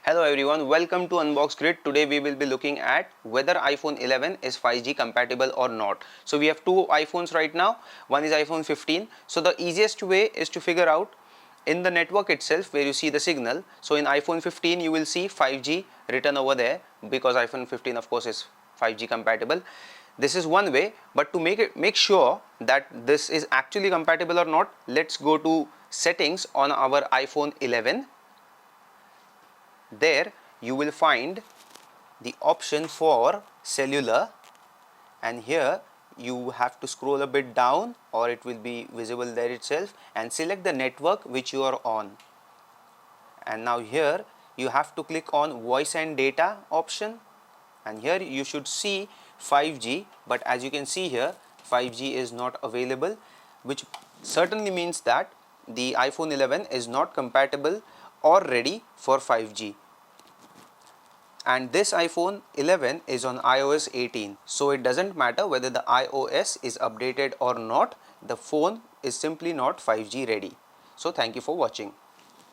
Hello everyone, welcome to Unbox Grid. Today we will be looking at whether iPhone 11 is 5G compatible or not. So we have two iPhones right now. One is iPhone 15. So the easiest way is to figure out in the network itself where you see the signal. So in iPhone 15 you will see 5G written over there because iPhone 15 of course is 5G compatible. This is one way, but to make sure that this is actually compatible or not, let's go to settings on our iPhone 11. There you will find the option for cellular, and here you have to scroll a bit down or it will be visible there itself, and select the network which you are on. And now here you have to click on voice and data option, and here you should see 5G, but as you can see here 5G is not available, which certainly means that the iPhone 11 is not compatible or ready for 5G. And this iPhone 11 is on iOS 18, so it doesn't matter whether the iOS is updated or not, the phone is simply not 5G ready. So thank you for watching.